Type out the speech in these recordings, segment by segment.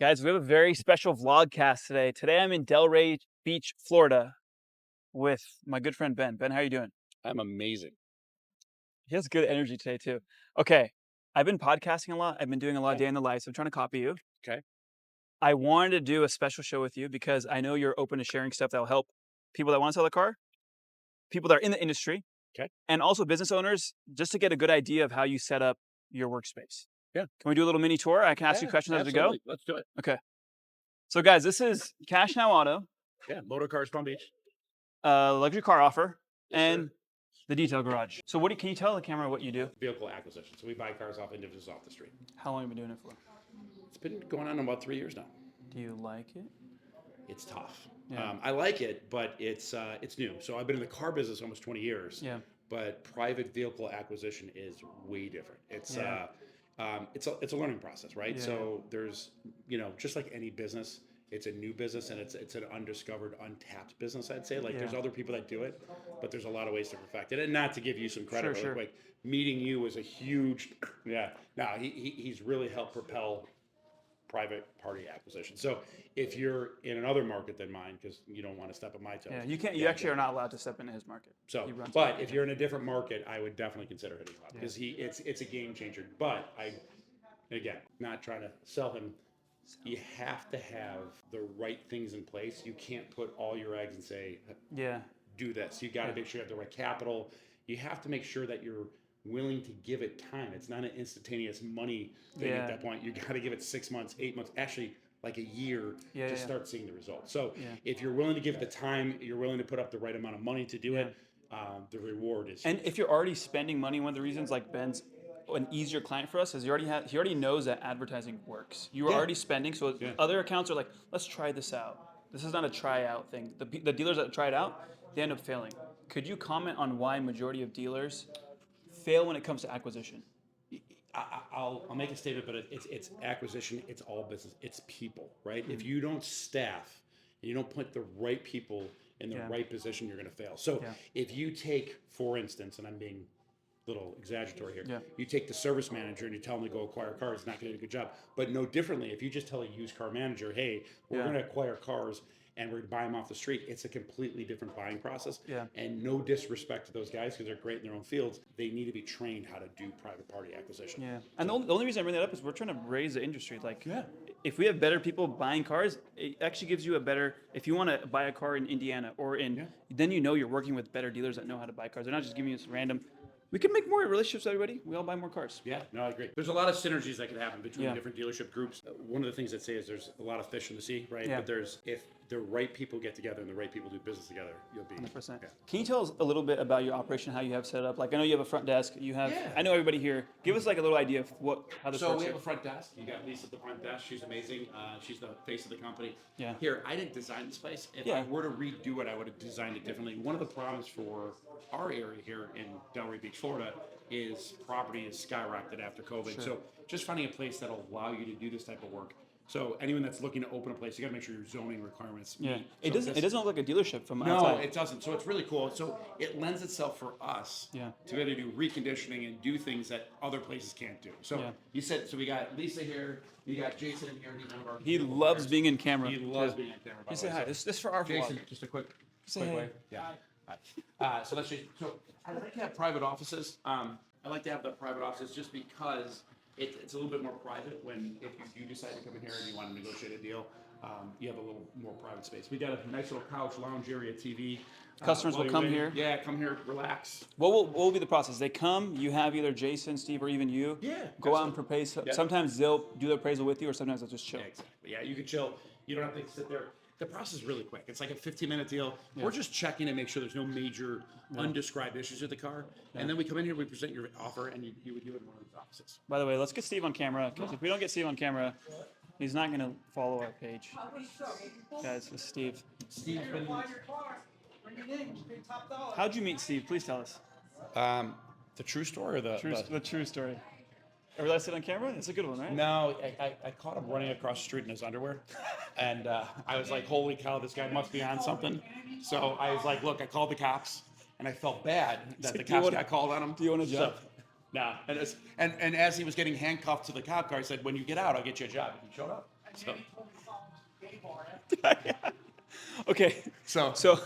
Guys, we have a very special vlogcast today. Today I'm in Delray Beach, Florida with my good friend Ben. Ben, how are you doing? I'm amazing. He has good energy today too. Okay, I've been podcasting a lot. I've been doing a lot of Yeah. day in the life, so I'm trying to copy you. Okay. I wanted to do a special show with you because I know you're open to sharing stuff that will help people that want to sell a car, people that are in the industry, Okay. and also business owners, just to get a good idea of how you set up your workspace. Yeah. Can we do a little mini tour? I can ask you Yeah. questions as we go. Absolutely. Let's do it. Okay. So guys, this is Cash Now Auto, Yeah. Motor Cars Palm Beach. luxury car offer, Yes, sir. and the detail garage. So can you tell the camera what you do? Vehicle acquisition. So we buy cars off individuals off the street. How long have you been doing it for? It's been going on about 3 years now. Do you like it? It's tough. Yeah. I like it, but it's new. So I've been in the car business almost 20 years. Yeah. But private vehicle acquisition is way different. Yeah. It's a learning process, right? Yeah. So there's just like any business, it's a new business and it's an undiscovered, untapped business. I'd say there's Yeah. other people that do it, but there's a lot of ways to perfect it. And not to give you some credit, Sure, really quick, meeting you was a huge yeah. No, he's really helped propel private party acquisition. So if you're in another market than mine, because you don't want to step on my toes. Yeah, you can't. You actually are not allowed to step into his market. So, He runs but market. if you're in a different market, I would definitely consider hitting him up because it's a game changer. But again, not trying to sell him. You have to have the right things in place. You can't put all your eggs and say, Yeah. do this. You got to make sure you have the right capital. You have to make sure that you're willing to give it time. It's not an instantaneous money thing Yeah. at that point. You got to give it 6 months, 8 months, actually like a year to start seeing the results. So if you're willing to give it the time, you're willing to put up the right amount of money to do it, the reward is And huge. if you're already spending money, one of the reasons like Ben's an easier client for us is he already knows that advertising works. You are already spending, so other accounts are like, let's try this out. This is not a try out thing. The dealers that try it out, they end up failing. Could you comment on why majority of dealers fail when it comes to acquisition? I'll make a statement, but it's acquisition. It's all business. It's people, right? If you don't staff and you don't put the right people in the right position, you're going to fail. So if you take, for instance, and I'm being a little exaggeratory here, you take the service manager and you tell them to go acquire cars, it's not going to do a good job. But no differently, if you just tell a used car manager, hey, we're going to acquire cars and we're going to buy them off the street, it's a completely different buying process. Yeah. And no disrespect to those guys because they're great in their own fields. They need to be trained how to do private party acquisition. Yeah, and the only reason I bring that up is we're trying to raise the industry. Like, if we have better people buying cars, it actually gives you a better. If you want to buy a car in Indiana or then you're working with better dealers that know how to buy cars. They're not just giving you this random. We can make more relationships with everybody. We all buy more cars. Yeah, no, I agree. There's a lot of synergies that can happen between different dealership groups. One of the things that say is there's a lot of fish in the sea, right? Yeah. But if the right people get together and the right people do business together, you'll be 100%. Yeah. Can you tell us a little bit about your operation, how you have set up? Like, I know you have a front desk. You have. I know everybody here. Give us like a little idea of how this So works. we here. have a front desk. You got Lisa at the front desk. She's amazing. She's the face of the company. Yeah. Here, I didn't design this place. If I were to redo it, I would have designed it differently. One of the problems for our area here in Delray Beach, Florida, is property is skyrocketed after COVID. So just finding a place that'll allow you to do this type of work. So anyone that's looking to open a place, you got to make sure your zoning requirements meet. Yeah. So It doesn't look like a dealership from No, outside. it doesn't. So it's really cool. So it lends itself for us to be able to do reconditioning and do things that other places can't do. So you said, so we got Lisa here, you got Jason in here. He's one of our He loves being in camera. He loves being on camera. You say hi. This is for our Jason, vlog. just a quick hey. way. Yeah. So let's just. So I like to have private offices. I like to have the private offices just because it's a little bit more private when if you do decide to come in here and you want to negotiate a deal, you have a little more private space. We got a nice little couch, lounge area, TV. Customers will come here. Yeah, come here, relax. What will be the process? They come, you have either Jason, Steve, or even you. Go out and propose. Sometimes they'll do the appraisal with you, or sometimes they'll just chill. Yeah, exactly. Yeah, you can chill. You don't have to sit there. The process is really quick. It's like a 15-minute deal. We're just checking and make sure there's no major undescribed issues with the car. And then we come in here, we present your offer, and you would do it in one of these offices. By the way, let's get Steve on camera, because if we don't get Steve on camera, he's not going to follow our page. Guys, this is Steve. Steve's been... How'd you meet Steve? Please tell us. The true story or The true story. Ever let us sit on camera? It's a good one, right? No, I caught him running across the street in his underwear. And I was like, holy cow, this guy must be on something. So I was like, look, I called the cops. And I felt bad that the cops got called on him. Do you want a job? No. And as he was getting handcuffed to the cop car, I said, when you get out, I'll get you a job. And he showed up. So, Okay. so So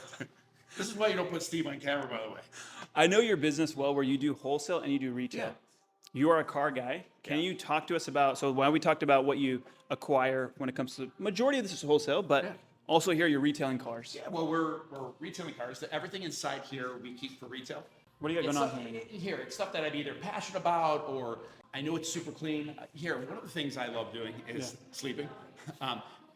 this is why you don't put Steve on camera, by the way. I know your business well, where you do wholesale and you do retail. Yeah. You are a car guy. Can you talk to us about, so while we talked about what you acquire when it comes to, majority of this is wholesale, but also here you're retailing cars. Yeah, well, we're retailing cars. Everything inside here we keep for retail. What do you got going on here? Here, it's stuff that I'm either passionate about or I know it's super clean. Here, one of the things I love doing is sleeping.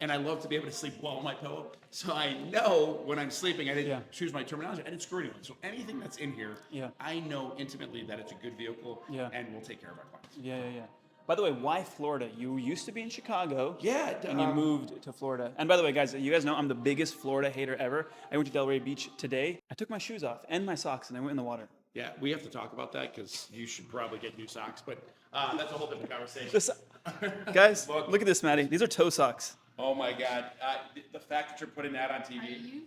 And I love to be able to sleep well on my pillow. So I know when I'm sleeping, I didn't choose my terminology, I didn't screw anyone. So anything that's in here, I know intimately that it's a good vehicle and we'll take care of our clients. Yeah. By the way, why Florida? You used to be in Chicago. Yeah. And you moved to Florida. And by the way, guys, you guys know I'm the biggest Florida hater ever. I went to Delray Beach today. I took my shoes off and my socks and I went in the water. Yeah, we have to talk about that because you should probably get new socks, but that's a whole different conversation. Guys, look at this, Maddie. These are toe socks. Oh my God! The fact that you're putting that on TV.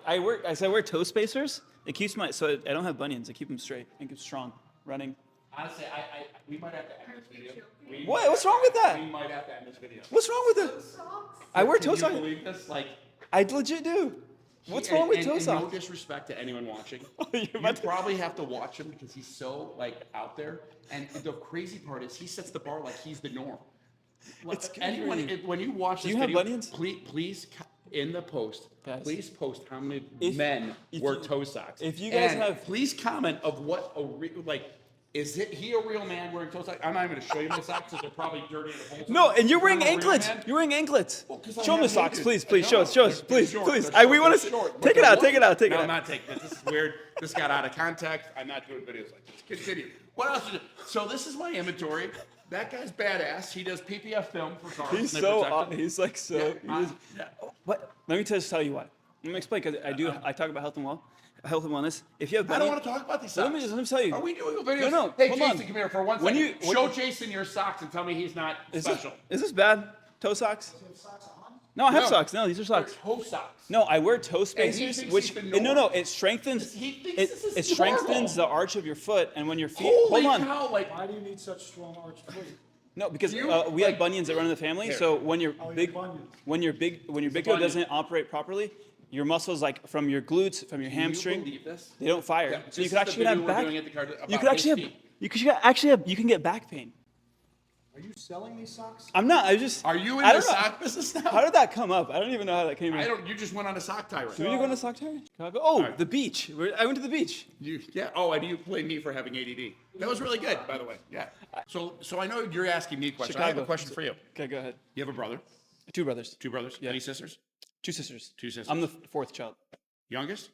I wear toe spacers. It keeps so I don't have bunions. I keep them straight and keep strong running. Honestly, we might have to end this video. What's wrong with that? We might have to end this video. What's wrong with it? I wear toe socks. Can you believe this? Like, I legit do. What's wrong with toe socks? No disrespect to anyone watching. You probably have to watch him because he's so out there. And the crazy part is he sets the bar like he's the norm. It's anyone when you watch this do you video, have bunions? Please in the post, guys, please post how many men wear toe socks. If you guys have, please comment of what is he a real man wearing toe socks? I'm not even going to show you my socks because they're probably dirty. No, and you're wearing anklets. You're wearing anklets. Show them the socks, please. Show us, please. We want to take it out. No, I'm not taking it. This is weird. This got out of context. I'm not doing videos like this. Continue. What else? So this is my inventory. That guy's badass. He does PPF film for cars. What? Let me just tell you why. Let me explain because I talk about health and wellness. If you have, I don't want to talk about these socks. Let me tell you. Are we doing a video? No. Hey, hold Jason, on. come here for 1 second. Show Jason your socks and tell me he's not special. Is this bad? Toe socks? No, I have socks. No, these are socks. Toe socks. No, I wear toe spacers, which it strengthens. It strengthens the arch of your foot, and when your feet. Holy hold on. Cow, Why do you need such strong arched feet? No, because we have bunions that run in the family. So when your big toe doesn't operate properly, your muscles from your glutes, from your hamstring, they don't fire. Yeah, so you could actually have back. You can get back pain. Are you selling these socks? I'm not. Are you in the sock business now? How did that come up? I don't even know how that came in. You just went on a sock tirade. Did you go on a sock tirade? Chicago? Oh, the beach. I went to the beach. Oh, and you blame me for having ADD. That was really good, by the way. Yeah. So I know you're asking me a question. I have a question for you. Okay, go ahead. You have a brother? Two brothers. Yeah. Any sisters? Two sisters. Two sisters. I'm the fourth child. Youngest?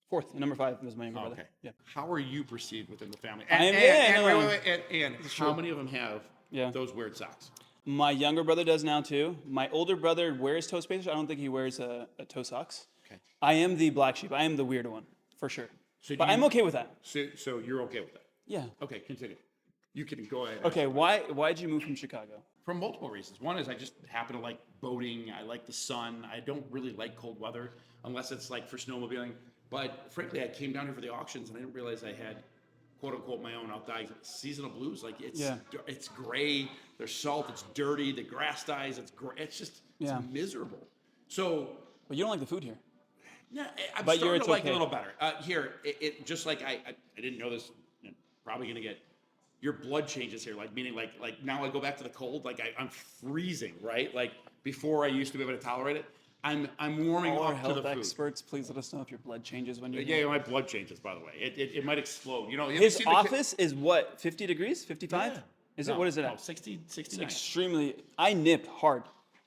Fourth. Number 5 was my younger brother. Okay. Yeah. How are you perceived within the family? And how many of them have those weird socks? My younger brother does now too. My older brother wears toe spacers. I don't think he wears a toe socks. Okay. I am the black sheep. I am the weird one for sure. But I'm okay with that. So you're okay with that? Yeah. Okay, continue. You can go ahead. Okay, why did you move from Chicago? For multiple reasons. One is I just happen to like boating. I like the sun. I don't really like cold weather unless it's for snowmobiling. But frankly, I came down here for the auctions and I didn't realize I had quote unquote my own outdoor seasonal blues. It's gray. There's salt. It's dirty. The grass dies. It's gray. It's miserable. So. But you don't like the food here. Yeah, I'm starting to like it a little better. Here, it just like I didn't know this. Probably gonna get your blood changes here. Meaning now I go back to the cold. I'm freezing. Right. Before I used to be able to tolerate it. I'm warming All up our to health the food. experts, please let us know if your blood changes when you're Yeah, my blood changes, by the way. It might explode. His office is what, 50 degrees, 55? Yeah. Is it? What is it at? No, 60, 69. It's extremely. I nip hard.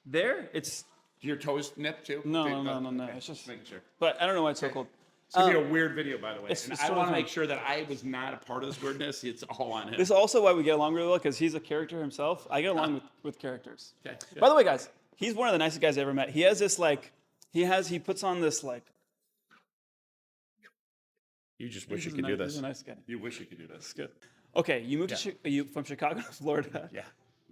There, it's. Do your toes nip too? No. Okay. It's just making sure. But I don't know why it's so cold. It's gonna be a weird video, by the way. It's And I totally want to fine. make sure that I was not a part of this weirdness. It's all on him. This is also why we get along really well, because he's a character himself. I get along with characters. Okay. Good. By the way, guys, he's one of the nicest guys I ever met. He has this he puts on this You just wish you could do this. He's a nice guy. You wish you could do this. It's good. Okay, you moved from Chicago to Florida. Yeah.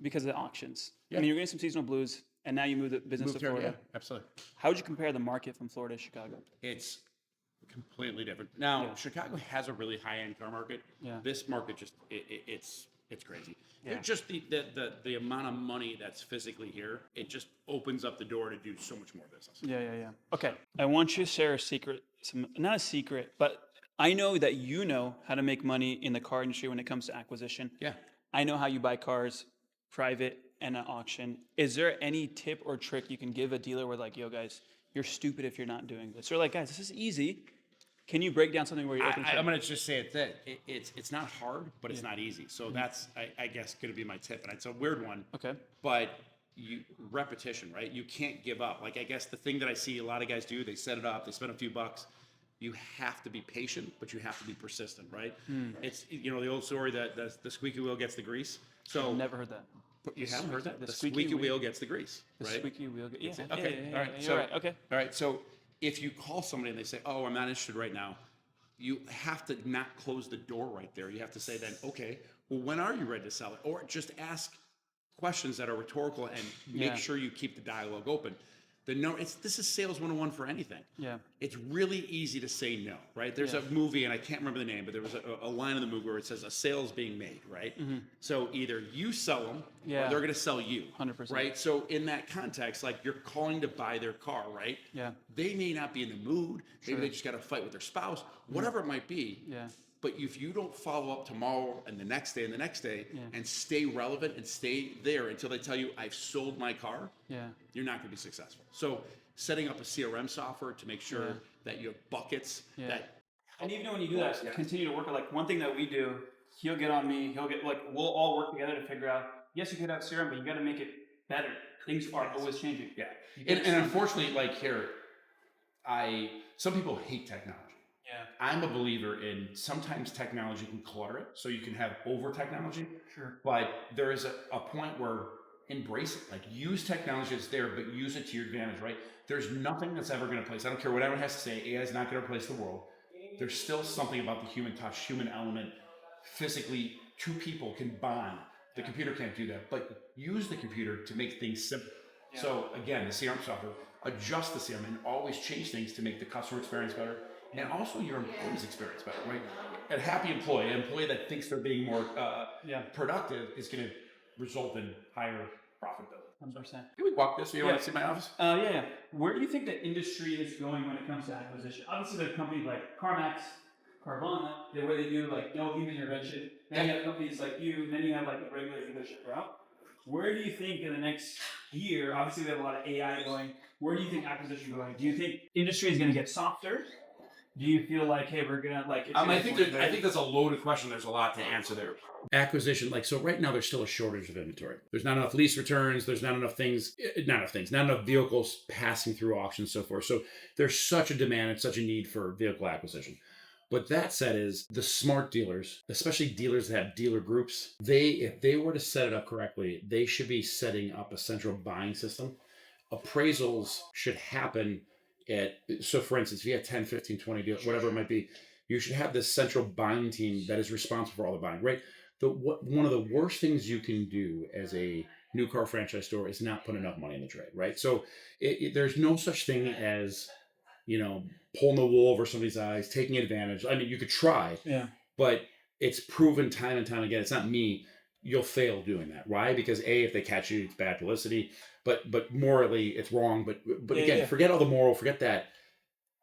Because of the auctions. Yeah. I mean, you're getting some seasonal blues, and now you moved the business to Florida. Yeah, absolutely. How would you compare the market from Florida to Chicago? It's completely different. Now, Chicago has a really high-end car market. Yeah. This market it's It's crazy. Yeah. Just the amount of money that's physically here, it just opens up the door to do so much more business. Yeah. Okay. I want you to share a secret, not a secret, but I know that you know how to make money in the car industry when it comes to acquisition. Yeah. I know how you buy cars private and at auction. Is there any tip or trick you can give a dealer where like, yo guys, you're stupid if you're not doing this? Or like, guys, this is easy. Can you break down something where you're I'm going to just say it's not hard, but it's not easy. So that's, I guess, going to be my tip. And it's a weird one. Okay. But repetition, right? You can't give up. Like, I guess the thing that I see a lot of guys do, they set it up, they spend a few bucks. You have to be patient, but you have to be persistent, right? It's, the old story that the squeaky wheel gets the grease. So Never heard that. You haven't heard that? The The squeaky squeaky wheel gets the grease, The right? squeaky wheel. Yeah. Okay. All right. You're So, right. Okay. All right. So if you call somebody and they say, "Oh, I'm not interested right now," you have to not close the door right there. You have to say then, "Okay, well, when are you ready to sell it?" Or just ask questions that are rhetorical and make sure you keep the dialogue open. This is sales 101 for anything. Yeah. It's really easy to say no, right? There's a movie, and I can't remember the name, but there was a line in the movie where it says a sale's being made, right? Mm-hmm. So either you sell them or they're going to sell you. 100%. Right? So in that context, like you're calling to buy their car, right? Yeah. They may not be in the mood. Maybe they just got to fight with their spouse, whatever it might be. Yeah. But if you don't follow up tomorrow and the next day and the next day and stay relevant and stay there until they tell you, I've sold my car, you're not going to be successful. So setting up a CRM software to make sure that you have buckets that. And even when you do that, continue to work on like one thing that we do, he'll get on me, we'll all work together to figure out, yes, you could have CRM, but you got to make it better. Things are always changing. Yeah. And unfortunately, like here, some people hate technology. Yeah. I'm a believer in sometimes technology can clutter it, so you can have over technology. Sure. But there is a point where embrace it. Like use technology that's there, but use it to your advantage, right? There's nothing that's ever going to replace. I don't care what anyone has to say. AI is not going to replace the world. There's still something about the human touch, human element. Physically, two people can bond. The computer can't do that, but use the computer to make things simple. Yeah. So again, the CRM software, adjust the CRM and always change things to make the customer experience better. And also your employee's experience better, right? A happy employee, an employee that thinks they're being more productive is going to result in higher profitability. 100%. Can we walk this? You want to see my office? Yeah. Where do you think the industry is going when it comes to acquisition? Obviously, there are companies like CarMax, Carvana, where they do like no human intervention. Then you have companies like you, and then you have like a regular dealership route. Where do you think in the next year, obviously we have a lot of AI going, where do you think acquisition is going? Do you think industry is going to get softer? Do you feel like, hey, we're gonna like? I think that's a loaded question. There's a lot to answer there. Acquisition, so right now, there's still a shortage of inventory. There's not enough lease returns. There's not enough vehicles passing through auctions, and so forth. So there's such a demand and such a need for vehicle acquisition. But that said, is the smart dealers, especially dealers that have dealer groups, if they were to set it up correctly, they should be setting up a central buying system. Appraisals should happen. So for instance, if you have 10, 15, 20 deals, whatever it might be, you should have this central buying team that is responsible for all the buying, right? One of the worst things you can do as a new car franchise store is not put enough money in the trade, right? So there's no such thing as, pulling the wool over somebody's eyes, taking advantage. I mean, you could try, but it's proven time and time again. It's not me. You'll fail doing that. Why? Because if they catch you, it's bad publicity. But morally, it's wrong. But again, forget all the moral. Forget that.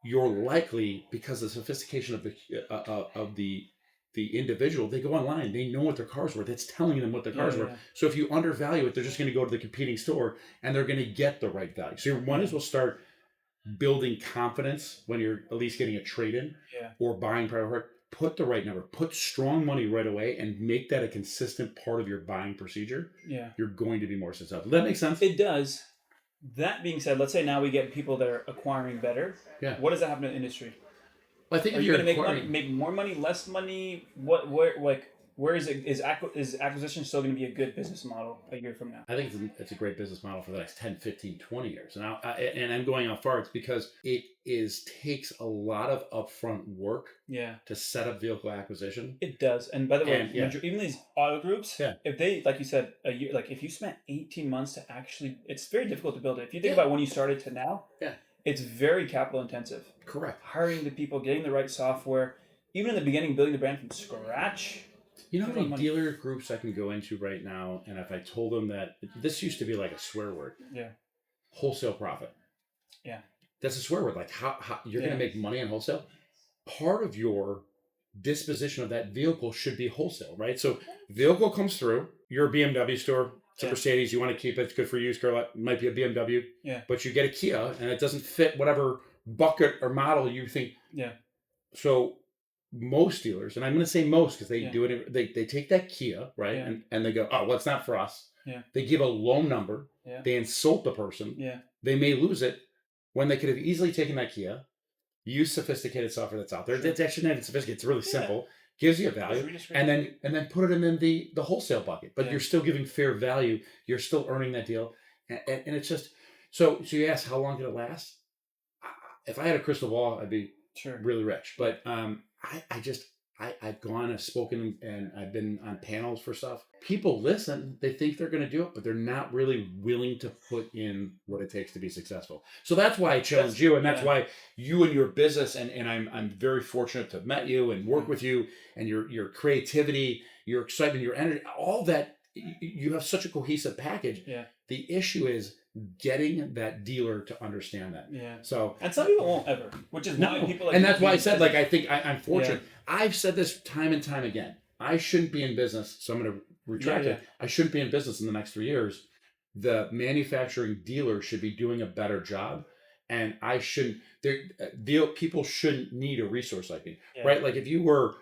You're likely, because of the sophistication of the individual, they go online. They know what their car's worth. It's telling them what their car's worth. So if you undervalue it, they're just going to go to the competing store and they're going to get the right value. So you might as well start building confidence when you're at least getting a trade-in or buying private. Put the right number, put strong money right away and make that a consistent part of your buying procedure. Yeah. You're going to be more successful. Does that make sense? It does. That being said, let's say now we get people that are acquiring better. Yeah. What does that happen to the industry? Well, I think are you going to make more money, less money? Where is it? Is acquisition still going to be a good business model a year from now? I think it's a great business model for the next 10, 15, 20 years. And I'm going out far. It's because it takes a lot of upfront work to set up vehicle acquisition. It does. And by the way, even these auto groups, if they, like you said, a year, like if you spent 18 months to actually, it's very difficult to build it. If you think about when you started to now, it's very capital intensive. Correct. Hiring the people, getting the right software, even in the beginning, building the brand from scratch. You know how many dealer groups I can go into right now, and if I told them that this used to be like a swear word. Yeah. Wholesale profit. Yeah. That's a swear word. Like how you're going to make money on wholesale. Part of your disposition of that vehicle should be wholesale, right? So vehicle comes through, you're a BMW store, it's a Mercedes, you want to keep it, it's good for used car, it might be a BMW, but you get a Kia and it doesn't fit whatever bucket or model you think. Yeah. So most dealers, and I'm going to say most because they do it, they take that Kia, right? And they go, oh, well, it's not for us. Yeah. They give a low number. Yeah. They insult the person. Yeah. They may lose it when they could have easily taken that Kia, use sophisticated software that's out there. Sure. It's actually not even sophisticated. It's really simple. Gives you a value, and then put it in the wholesale bucket. But you're still giving fair value. You're still earning that deal, and it's just so you ask how long did it last? If I had a crystal ball, I'd be really rich. But I've gone, I've spoken, and I've been on panels for stuff. People listen, they think they're going to do it, but they're not really willing to put in what it takes to be successful. So that's why I challenge you, and that's why you and your business, and I'm very fortunate to have met you and work with you, and your creativity, your excitement, your energy, all that, you have such a cohesive package. Yeah. The issue is getting that dealer to understand that. Yeah. So, and some people won't ever, which is why people like. And that's why I said, like, I think I'm fortunate. Yeah. I've said this time and time again. I shouldn't be in business, so I'm going to retract it. I shouldn't be in business in the next 3 years. The manufacturing dealer should be doing a better job, and I shouldn't. People shouldn't need a resource like me, right? Like if you were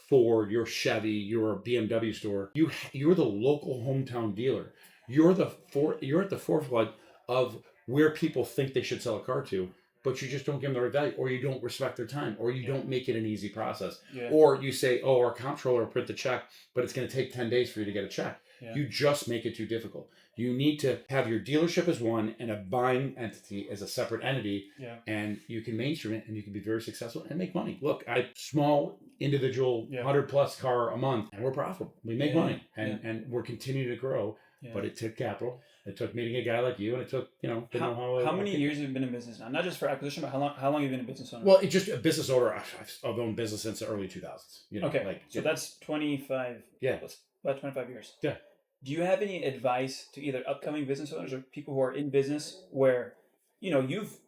Ford, your Chevy, your BMW store, you're the local hometown dealer. You're at the forefront of where people think they should sell a car to, but you just don't give them the right value, or you don't respect their time, or you don't make it an easy process, or you say, "Oh, our comptroller will print the check, but it's going to take 10 days for you to get a check." Yeah. You just make it too difficult. You need to have your dealership as one and a buying entity as a separate entity, and you can mainstream it, and you can be very successful and make money. Look, small individual 100+ car a month, and we're profitable. We make money, and we're continuing to grow. Yeah. But it took capital. It took meeting a guy like you, and it took, how many years have you been in business now? Not just for acquisition, but how long have you been a business owner? Well, it's just a business owner. I've owned business since the early 2000s. So that's 25. Yeah, about 25 years. Yeah. Do you have any advice to either upcoming business owners or people who are in business where, you've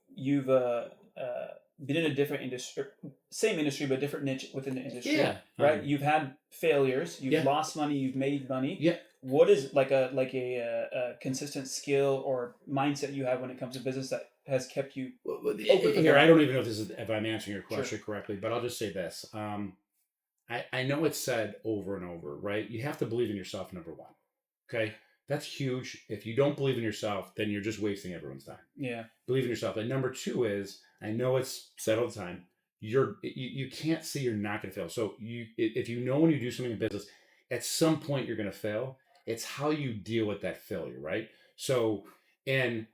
been in a different industry, same industry but different niche within the industry? Yeah. Right. You've had failures. You've lost money. You've made money. Yeah. What is like a consistent skill or mindset you have when it comes to business that has kept you open? Here, I don't even know if I'm answering your question correctly, but I'll just say this. I know it's said over and over, right? You have to believe in yourself, number one. Okay? That's huge. If you don't believe in yourself, then you're just wasting everyone's time. Yeah. Believe in yourself. And number two is, I know it's said all the time, you can't see you're not going to fail. So if you know when you do something in business, at some point you're going to fail. It's how you deal with that failure, right? So, and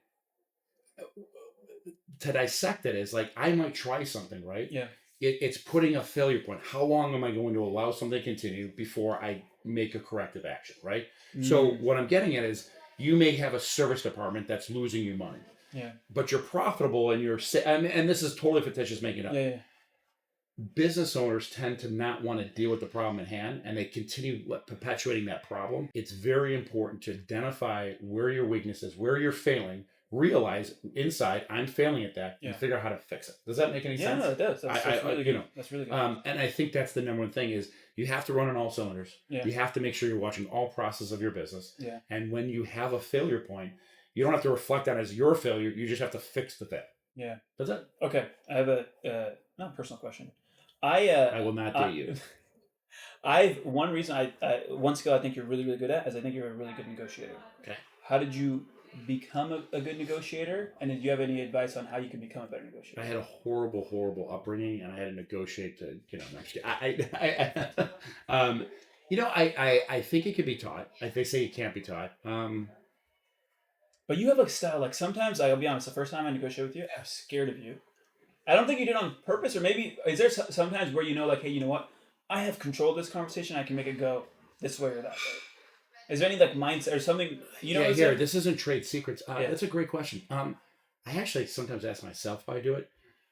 to dissect it is like, I might try something, right? Yeah. It's putting a failure point. How long am I going to allow something to continue before I make a corrective action, right? So what I'm getting at is, you may have a service department that's losing you money. Yeah. But you're profitable, and and this is totally fictitious, making it up. Yeah. Business owners tend to not want to deal with the problem at hand, and they continue perpetuating that problem. It's very important to identify where your weakness is, where you're failing, realize inside, I'm failing at that, and figure out how to fix it. Does that make any sense? Yeah, it does. That's really good. That's really good. And I think that's the number one thing is, you have to run on all cylinders. Yeah. You have to make sure you're watching all processes of your business. Yeah. And when you have a failure point, you don't have to reflect on it as your failure. You just have to fix the fail. Yeah. Does that? Okay. I have not a personal question. I will not date you. One skill I think you're really, really good at is I think you're a really good negotiator. Okay. How did you become a good negotiator? And do you have any advice on how you can become a better negotiator? I had a horrible, horrible upbringing, and I had to negotiate to, I think it can be taught. They say it can't be taught. But you have a style, like sometimes, I'll be honest, the first time I negotiate with you, I was scared of you. I don't think you did it on purpose, or maybe, is there sometimes where like, hey, you know what? I have control of this conversation. I can make it go this way or that way. Is there any like mindset or something? This isn't trade secrets. That's a great question. I actually sometimes ask myself if I do it.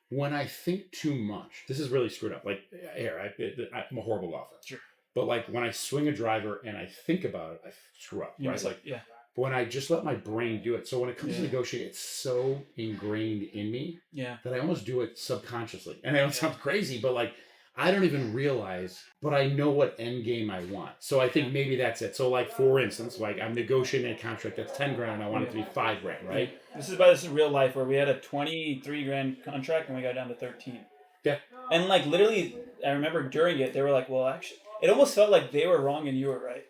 When I think too much, this is really screwed up. Like, I'm a horrible golfer. Sure. But like when I swing a driver and I think about it, I screw up, right? Like, but when I just let my brain do it. So when it comes to negotiating, it's so ingrained in me that I almost do it subconsciously. And I know it sounds crazy, but like, I don't even realize, but I know what end game I want. So I think maybe that's it. So like, for instance, like I'm negotiating a contract that's 10 grand. I want it to be 5 grand, right? This is real life where we had a 23 grand contract and we got down to 13. Yeah. And like literally, I remember during it, they were like, well, actually, it almost felt like they were wrong and you were right.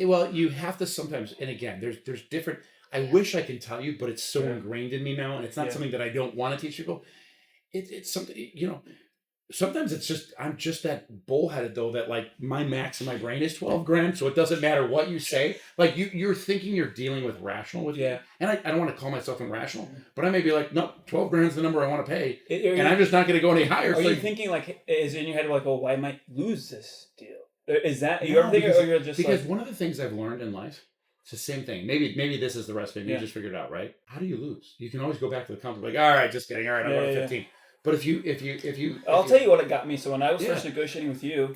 Well, you have to sometimes, and again, there's different. I wish I can tell you, but it's so ingrained in me now, and it's not something that I don't want to teach people. It's something, you know. Sometimes it's just I'm just that bullheaded though that like my max in my brain is 12 grand, so it doesn't matter what you say. Like you're thinking you're dealing with rational with me, and I don't want to call myself irrational, but I may be like, no, 12 grand is the number I want to pay, and I'm just not going to go any higher. Are you thinking like, is in your head like, oh, well, I might lose this deal? Is that you ever think, or you're just because like, one of the things I've learned in life, it's the same thing. Maybe this is the recipe. Maybe you just figured it out, right? How do you lose? You can always go back to the company like, all right, just kidding. All right, I'm going to 15. But if you, I'll tell you what it got me. So when I was first negotiating with you,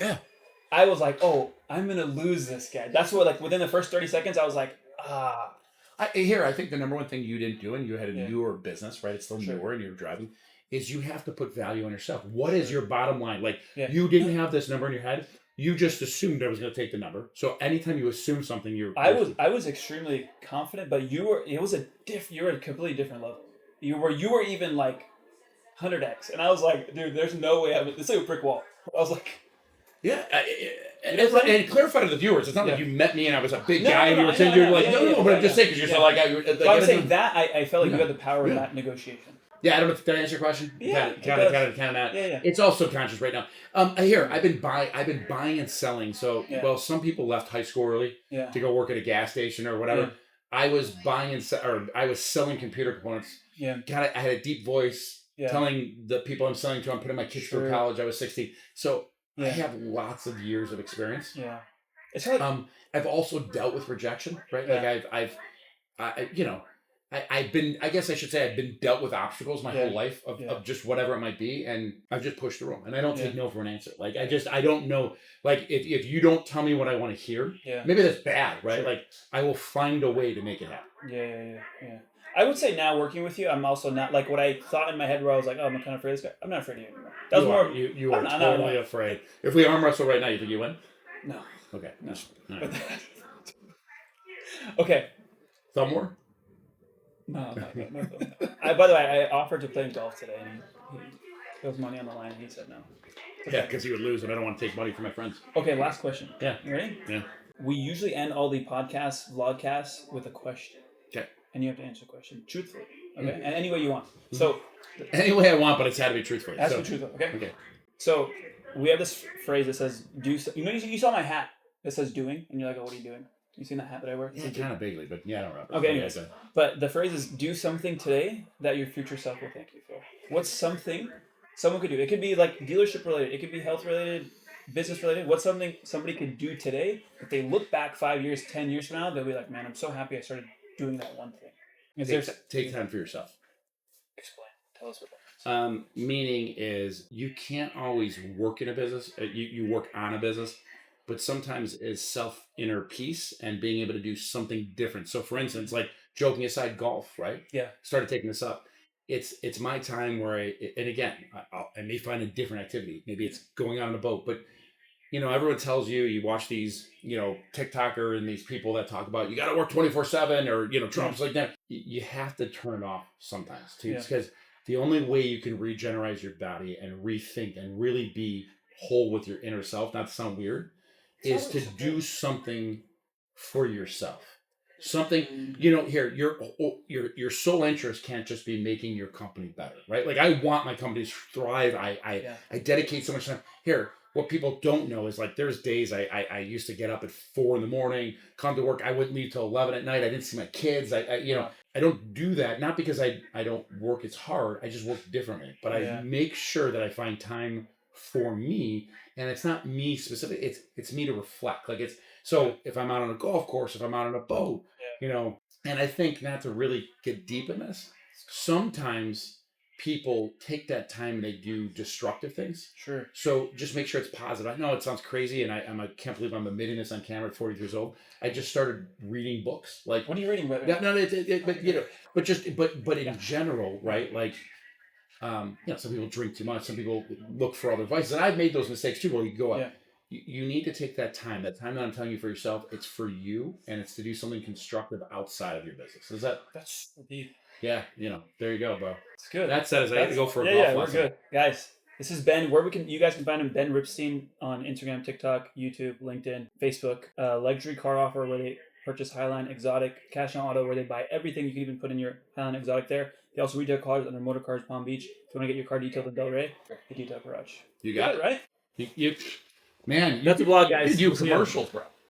I was like, oh, I'm gonna lose this guy. That's what, like, within the first 30 seconds, I was like, ah. I think the number one thing you didn't do, and you had a newer business, right? It's still newer, and you're driving, is you have to put value on yourself. What is your bottom line? Like, you didn't have this number in your head. You just assumed I was going to take the number. So anytime you assume something, I was extremely confident, but you were a completely different level. You were even like 100x, and I was like, dude, there's no way it's like a brick wall. I was like, and clarify to the viewers, it's not like you met me and I was a big guy and you were saying you're like, no, but I'm just saying because you're so like, I'm saying that I felt like you had the power in that negotiation. Yeah, I don't know if that answers your question. Yeah, kind of that. Yeah. It's all subconscious right now. I've been buying and selling. So, well, some people left high school early to go work at a gas station or whatever. I was buying and I was selling computer components. Yeah. God, I had a deep voice. Telling the people I'm selling to, I'm putting my kids through college. I was 16, so I have lots of years of experience. Yeah, it's hard. I've also dealt with rejection, right? Like I've been. I guess I should say I've been dealt with obstacles my whole life of just whatever it might be, and I've just pushed through them. And I don't take no for an answer. Like I don't know. Like if you don't tell me what I want to hear, maybe that's bad, right? Sure. Like I will find a way to make it happen. Yeah. I would say now working with you, I'm also not like what I thought in my head where I was like, oh, I'm kind of afraid of this guy. I'm not afraid of you anymore. That was more. You are totally afraid. If we arm wrestle right now, you think you win? No. Okay. No. Right. Okay. Thumb war? No. By the way, I offered to play golf today, and he was money on the line, and he said no. Okay. Yeah, because he would lose, and I don't want to take money from my friends. Okay, last question. Yeah. You ready? Yeah. We usually end all the vlogcasts with a question. Okay. And you have to answer the question truthfully. Okay? And any way you want. So. Any way I want, but it's had to be truthful. It has to be truthful. Okay. So we have this phrase that says, you saw my hat that says doing, and you're like, oh, what are you doing? You seen that hat that I wear? Yeah, kind of vaguely, but yeah, I don't remember. Okay, anyways. But the phrase is, do something today that your future self will thank you for. What's something someone could do? It could be like dealership related. It could be health related, business related. What's something somebody could do today? If they look back 5 years, 10 years from now, they'll be like, man, I'm so happy I started doing that one thing. Take time for yourself. Explain. Tell us what that means. Meaning is you can't always work in a business. You work on a business, but sometimes is inner peace and being able to do something different. So for instance, like joking aside, golf, right? Yeah. Started taking this up. It's my time where I may find a different activity. Maybe it's going out on a boat, but everyone tells you watch these, TikToker and these people that talk about, you got to work 24/7 or, Trump's like that. You have to turn it off sometimes too, because the only way you can regenerate your body and rethink and really be whole with your inner self, not to sound weird, is to do something for yourself. Something, here, your sole interest can't just be making your company better, right? Like I want my company to thrive. I dedicate so much time here. What people don't know is like there's days I used to get up at 4 a.m, come to work. I wouldn't leave till 11 at night. I didn't see my kids. I don't do that. Not because I don't work as hard. I just work differently. But I make sure that I find time for me. And it's not me specific. It's me to reflect. Like if I'm out on a golf course, if I'm out on a boat, and I think not to really get deep in this, sometimes people take that time and they do destructive things. Sure. So just make sure it's positive. I know it sounds crazy, and I can't believe I'm admitting this on camera at 40 years old. I just started reading books. Like, what are you reading? but in general, right? Like, some people drink too much. Some people look for other vices, and I've made those mistakes too. Where you go up. Yeah. You need to take that time. That time that I'm telling you for yourself, it's for you, and it's to do something constructive outside of your business. That's deep. Yeah, there you go, bro. It's good. That said, I have to go for a golf lesson. We're good, guys. This is Ben. You guys can find him, Ben Ripstein, on Instagram, TikTok, YouTube, LinkedIn, Facebook. Luxury car offer where they purchase Highline Exotic, cash on auto where they buy everything. You can even put in your Highline Exotic there. They also retail cars under Motor Cars Palm Beach. If you want to get your car detailed in Delray, the Detail Garage. You got it, right? Man, that's the vlog, guys. You do commercials, bro.